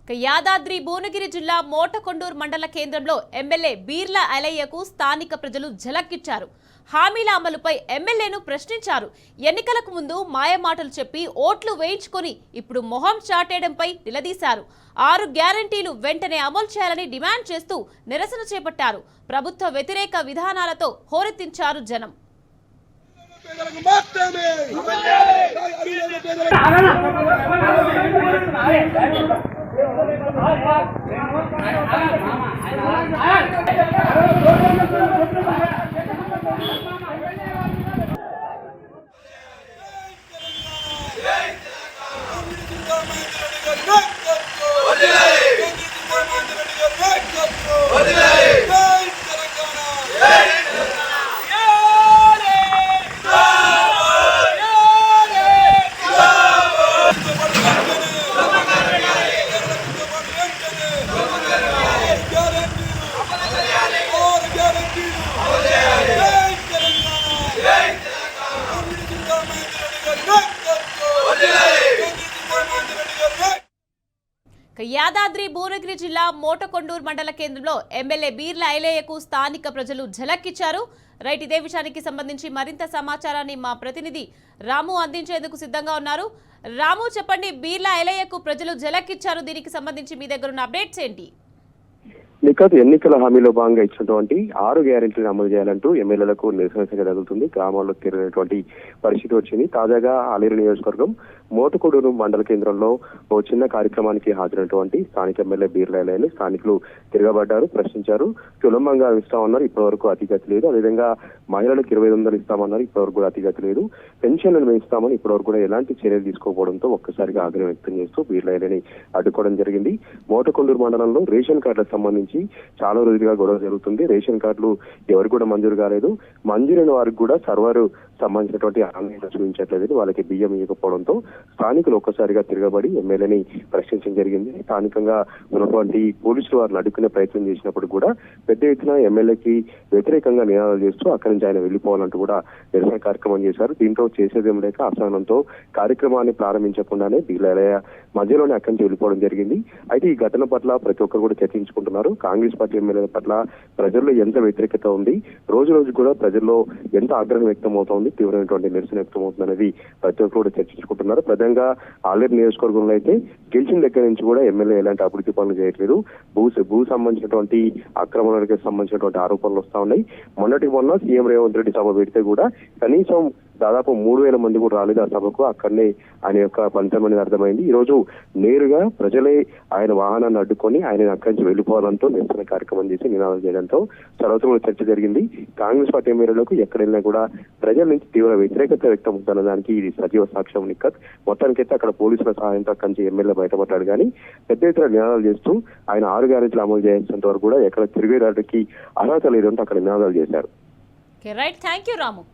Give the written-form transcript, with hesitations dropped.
యాదాద్రి భువనగిరి జిల్లా మోటకొండూరు మండల కేంద్రంలో ఎమ్మెల్యే బీర్ల ఐలయ్యకు స్థానిక ప్రజలు ఝలక్కిచ్చారు. హామీల అమలుపై ఎమ్మెల్యేను ప్రశ్నించారు. ఎన్నికలకు ముందు మాయమాటలు చెప్పి ఓట్లు వేయించుకొని ఇప్పుడు మొహం చాటేయడంపై నిలదీశారు. 6 గ్యారంటీలు వెంటనే అమలు చేయాలని డిమాండ్ చేస్తూ నిరసన చేపట్టారు. ప్రభుత్వ వ్యతిరేక విధానాలతో హోరెత్తించారు జనం. యాదాద్రి భువనగిరి జిల్లా మోటకొండూరు మండల కేంద్రంలో ఎమ్మెల్యే బీర్ల ఐలయ్యకు స్థానిక ప్రజలు ఝలక్కిచ్చారు. రైట్, ఇదే విషయానికి సంబంధించి మరింత సమాచారాన్ని మా ప్రతినిధి రాము అందించేందుకు సిద్ధంగా ఉన్నారు. రాము, చెప్పండి, బీర్ల ఐలయ్యకు ప్రజలు ఝలక్కిచ్చారు, దీనికి సంబంధించి మీ దగ్గర ఉన్న అప్డేట్స్ ఏంటి? ఎన్నికల హామీలో భాగంగా ఇచ్చినటువంటి 6 గ్యారెంటీలను అమలు చేయాలంటూ ఎమ్మెల్యేలకు నిరసన తగులుతుంది. గ్రామాల్లో తిరిగినటువంటి పరిస్థితి వచ్చింది. తాజాగా ఆలేరు నియోజకవర్గం మోటకొండూరు మండల కేంద్రంలో ఓ చిన్న కార్యక్రమానికి హాజరైనటువంటి స్థానిక ఎమ్మెల్యే బీర్ల ఐలయ్యను స్థానికులు తిరగబడ్డారు, ప్రశ్నించారు. సులభంగా ఇస్తామన్నారు, ఇప్పటివరకు అతిగతి లేదు. అదేవిధంగా మహిళలకు 2500 ఇస్తామన్నారు, ఇప్పటివరకు కూడా అతిగతి లేదు. పెన్షన్లను పెంచుతామని ఇప్పటివరకు కూడా ఎలాంటి చర్యలు తీసుకోకపోవడంతో ఒక్కసారిగా ఆగ్రహం వ్యక్తం చేస్తూ బీర్ల ఐలయ్యని అడ్డుకోవడం జరిగింది. మోటకొండూరు మండలంలో రేషన్ కార్డులకు సంబంధించి చాలా రోజులుగా గొడవ జరుగుతుంది. రేషన్ కార్డులు ఎవరికి కూడా మంజూరు కాలేదు. మంజూరైన వారికి కూడా సర్వర్ సంబంధించినటువంటి ఆన్లైన్ చూపించట్లేదు. వాళ్ళకి బియ్యం ఇవ్వకపోవడంతో స్థానికులు ఒక్కసారిగా తిరగబడి ఎమ్మెల్యేని ప్రశ్నించడం జరిగింది. స్థానికంగా ఉన్నటువంటి పోలీసులు వారిని అడ్డుకునే ప్రయత్నం చేసినప్పుడు కూడా పెద్ద ఎత్తున ఎమ్మెల్యేకి వ్యతిరేకంగా నినాదాలు చేస్తూ అక్కడి నుంచి ఆయన వెళ్లిపోవాలంటూ కూడా నిరసన కార్యక్రమం చేశారు. దీంతో చేసేదేం లేక అసహనంతో కార్యక్రమాన్ని ప్రారంభించకుండానే బీర్ల ఐలయ్య మధ్యలోనే అక్కడి నుంచి వెళ్ళిపోవడం జరిగింది. అయితే ఈ ఘటన పట్ల ప్రతి ఒక్కరు కూడా చర్చించుకుంటున్నారు. కాంగ్రెస్ పార్టీ ఎమ్మెల్యేల పట్ల ప్రజల్లో ఎంత వ్యతిరేకత ఉంది, రోజు రోజు కూడా ప్రజల్లో ఎంత ఆగ్రహం వ్యక్తం అవుతోంది, తీవ్రమైనటువంటి నిరసన వ్యక్తం అవుతుంది అనేది ప్రతి ఒక్కరు కూడా చర్చించుకుంటున్నారు. ప్రధానంగా ఆలేరు నియోజకవర్గంలో అయితే గెలిచిన దగ్గర నుంచి కూడా ఎమ్మెల్యే ఎలాంటి అభివృద్ధి పనులు చేయట్లేదు. భూ సంబంధించినటువంటి ఆక్రమణలకు సంబంధించినటువంటి ఆరోపణలు వస్తా ఉన్నాయి. మొన్న సీఎం రేవంత్ రెడ్డి సభ పెడితే కూడా కనీసం దాదాపు 3000 మంది కూడా రాలేదు ఆ సభకు. అక్కడనే ఆయన యొక్క పంతం అనేది అర్థమైంది. ఈ రోజు నేరుగా ప్రజలే ఆయన వాహనాన్ని అడ్డుకొని ఆయన అక్కడి నుంచి వెళ్లిపోవాలంటూ నిరసన కార్యక్రమం చేసి నినాదాలు చేయడంతో సర్వత్రా చర్చ జరిగింది. కాంగ్రెస్ పార్టీ ఎమ్మెల్యేలకు ఎక్కడ వెళ్ళినా కూడా ప్రజల నుంచి తీవ్ర వ్యతిరేకత వ్యక్తం అవుతున్న దానికి ఇది సజీవ సాక్ష్యం. నిక్కత్ మొత్తానికైతే అక్కడ పోలీసుల సహాయంతో అక్కడి నుంచి ఎమ్మెల్యే బయటపడ్డాడు. కానీ పెద్ద ఎత్తున నినాదాలు చేస్తూ ఆయన 6 గ్యారెంటీలు అమలు చేసేంత వరకు కూడా ఎక్కడ తిరిగేదానికి అర్హత లేదంటూ అక్కడ నినాదాలు చేశారు. Right, thank you Ramu.